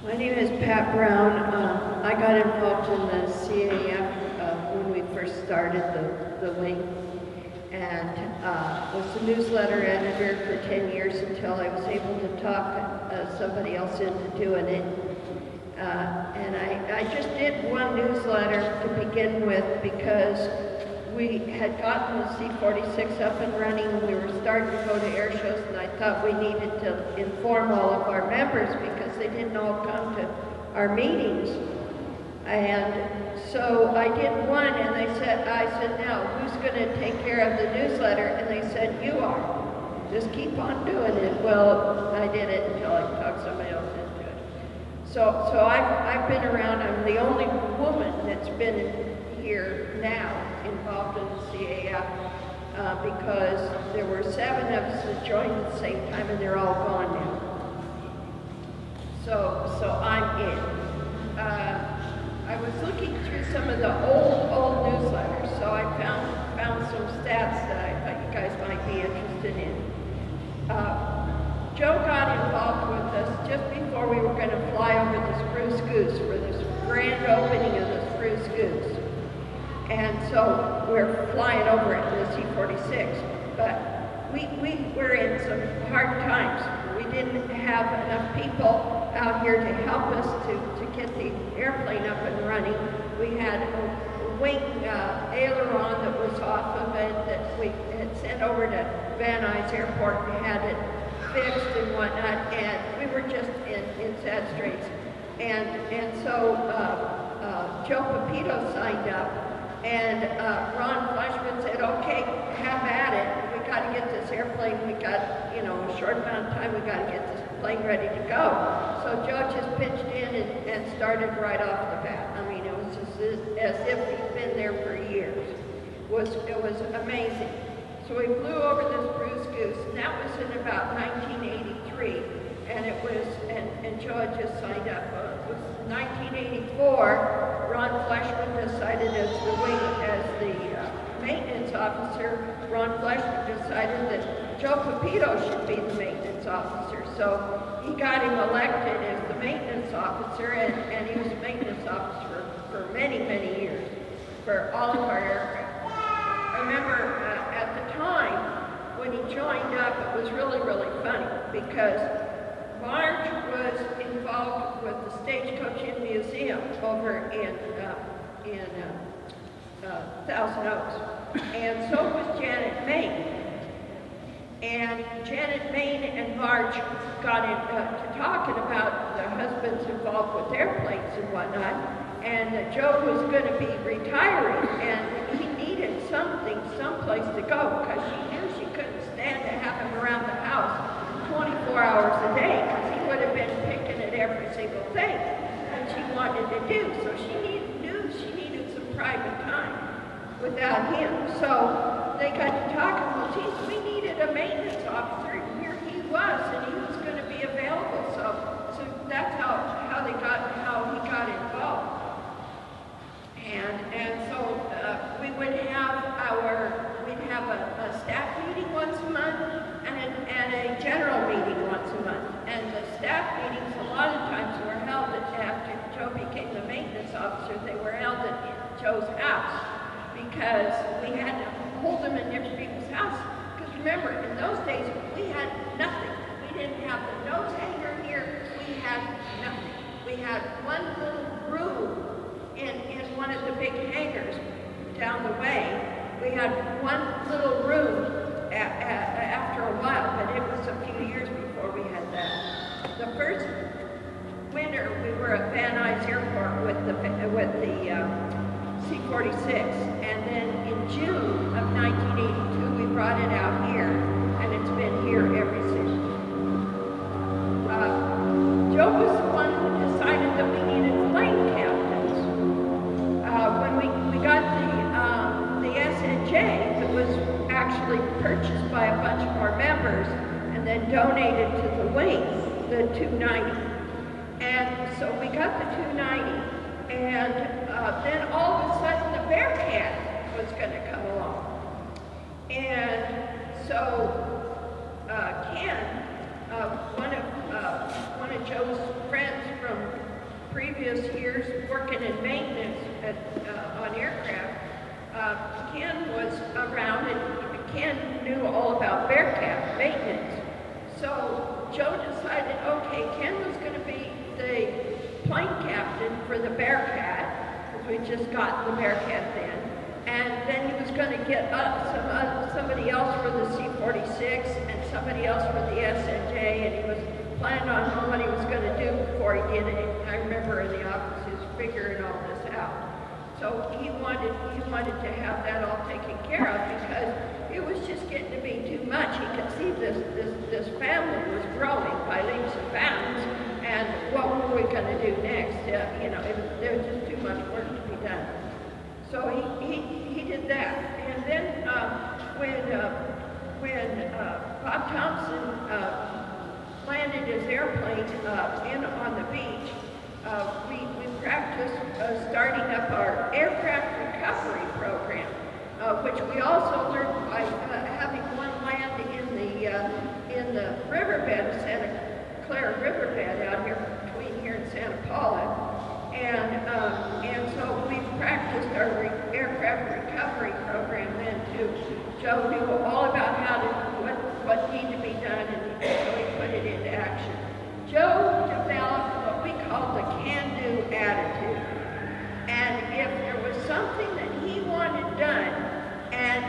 My name is Pat Brown. I got involved in the CAF when we first started the wing, and was the newsletter editor for 10 years until I was able to talk somebody else into doing it. And I just did one newsletter to begin with because we had gotten the C-46 up and running, and we were starting to go to air shows, and I thought we needed to inform all of our members because they didn't all come to our meetings. And so I did one, and I said, now, who's going to take care of the newsletter? And they said, you are. Just keep on doing it. Well, I did it until I talked somebody else into it. So I've been around. I'm the only woman that's been here now involved in the CAF because there were 7 of us that joined at the same time, and they're all gone now. So I'm in. I was looking through some of the old newsletters, so I found some stats that I thought you guys might be interested in. Joe got involved with us just before we were going to fly over the Spruce Goose for this grand opening of the Spruce Goose. And so we're flying over it in the C-46, but we were in some hard times. We didn't have enough people out here to help us to get the airplane up and running. We had a wing aileron that was off of it that we had sent over to Van Nuys Airport and had it fixed and whatnot, and we were just in sad straits. And so Joe Peppito signed up, and Ron Fleshman said, okay, have at it. We got to get this airplane. We got, a short amount of time. We got to get this plane ready to go. So Joe just pitched in and started right off the bat. I mean, it was just as if he'd been there for years. It was amazing. So we flew over this Spruce Goose, and that was in about 1983. And it was, and Joe had just signed up. It was 1984. Ron Fleshman decided as the maintenance officer, Ron Fleshman decided that Joe Peppito should be the maintenance officer. So he got him elected as the maintenance officer, and he was the maintenance officer for many, many years for all of our aircraft. I remember at the time when he joined up, it was really, really funny because Marge was involved with the Stagecoach Inn Museum over in Thousand Oaks, and so was Janet Main. And Janet Main and Marge got to talking about their husbands involved with airplanes and whatnot, and Joe was going to be retiring, and he needed someplace to go, because she knew she couldn't stand to have him around the house 24 hours a day, because he would have been picking at every single thing that she wanted to do. So knew she needed some private time without him. So they got to talking, well, geez, we needed a maintenance officer, and here he was, and he was going to be available. So that's how he got involved. And so we'd have a staff meeting once a month and a general meeting once a month. And the staff meetings a lot of times were held after Joe became the maintenance officer. They were held at Joe's house because we had to hold them in different people's houses. Because remember, in those days, we had nothing. We didn't have the nose hanger here. We had nothing. We had one little room in one of the big hangars down the way. We had one little room after a while, but it was a few years before we had that. The first winter, we were at Van Nuys Airport with the C-46, and then in June of 1982, we brought it out here, and it's been here ever since. Joe was the one who decided that we needed plane captains. When we got the SNJ, that was actually purchased by a bunch of our members and then donated to the wing, the 290. And so we got the 290, and then all of a sudden the Bearcat was going to come along. And so Ken, one of Joe's friends from previous years working in maintenance on aircraft, Ken was around and Ken knew all about Bearcat maintenance. So Joe decided, okay, Ken was going to be the plane captain for the Bearcat, because we just got the Bearcat then. And then he was going to get somebody else for the C-46 and somebody else for the SNJ, and he was planning on what he was going to do before he did it. I remember in the office he was figuring all this out. So he wanted to have that all taken care of because it was just getting to be too much. He could see this family was growing by leaps and bounds, and what were we going to do next? There was just too much work to be done. So he did that, and then when Bob Thompson landed his airplane on the beach, we practiced starting up our aircraft recovery program, which we also learned by having one land in the riverbed, Santa Clara riverbed out here between here and Santa Paula. And so we practiced our aircraft recovery program then too. Joe knew all about what needed to be done, and so he put it into action. Joe developed what we call the can-do attitude. And if there was something that he wanted done and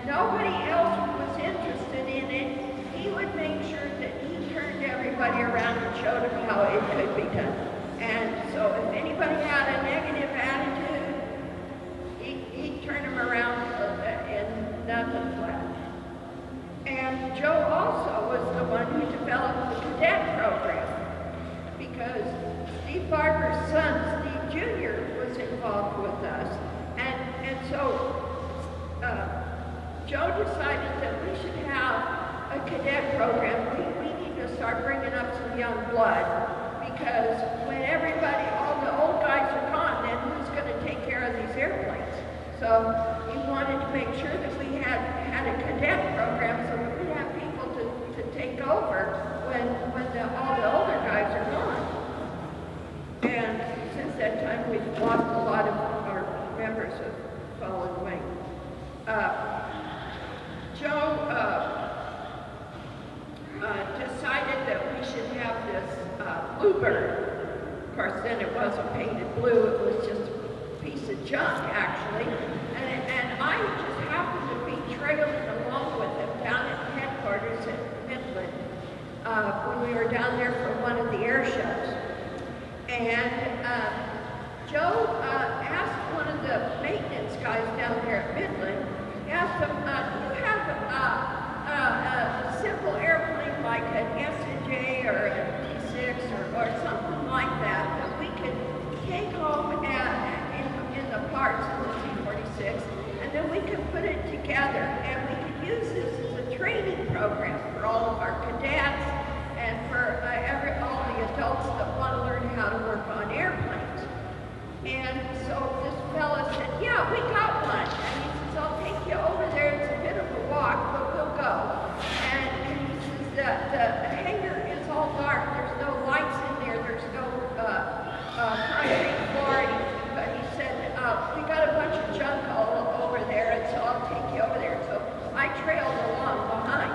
nobody else was interested in it, he would make sure that he turned everybody around and showed them how it could be done. And so if anybody had a negative attitude, he'd turn them around and nothing flat. And Joe also was the one who developed the cadet program because Steve Barber's son, Steve Jr., was involved with us. And so Joe decided that we should have a cadet program. We need to start bringing up some young blood. Because when all the old guys are gone, then who's going to take care of these airplanes? So he wanted to make sure that we had a cadet program so that we'd have people to take over when all the older guys are gone. And since that time, we've lost a lot of our members have fallen away. Joe decided that we should have this Bluebird. Of course, then it wasn't painted blue, it was just a piece of junk, actually. And I just happened to be trailing along with him down at headquarters at Midland when we were down there for one of the air shows. And Joe asked one of the maintenance guys down there at Midland, asked him, do you have a simple airplane like an SNJ or a D6 or something like that we could take home in the parts of the C-46, and then we could put it together and we could use this as a training program for all of our cadets and for all the adults that want to learn how to work on airplanes. And so this fella said, yeah, we got one. And he says, I'll take you over there. It's a bit of a walk, but we'll go. And he says, the hangar is all dark. There's no lights in there. There's no concrete floor. But he said, we got a bunch of junk all over there, and so I'll take you over there. So I trailed along behind.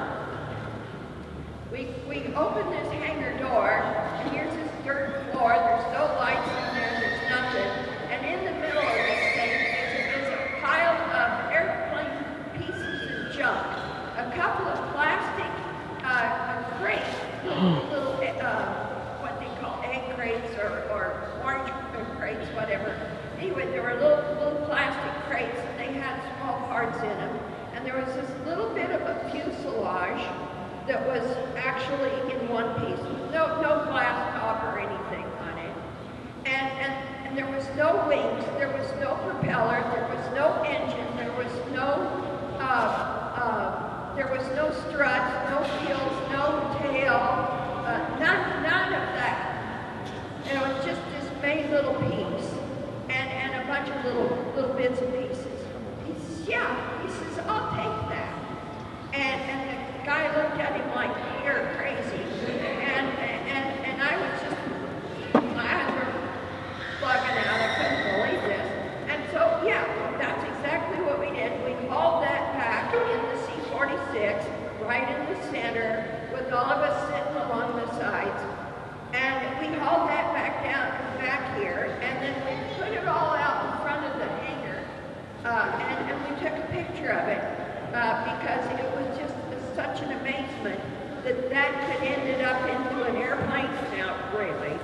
We opened this hangar door, and here's this dirt floor. There's no lights in there. There's nothing. And in the middle of this thing is a pile of airplane pieces of junk. A couple of plastic crates, little what they call egg crates or orange crates, whatever. Anyway, there were little plastic crates, and they had small parts in them. And there was this little bit of a fuselage that was actually in one piece, with no glass top or anything on it. And there was no wings, there was no propeller, there was no engine, there was no struts, no wheels, no tail, none of that. And it was just this main little piece, and a bunch of little bits and pieces. He says, yeah, he says, I'll take that. And the guy looked at him like, you're crazy. And I was just, my eyes were because it was just such an amazement that that had ended up into an airplane. Now, really,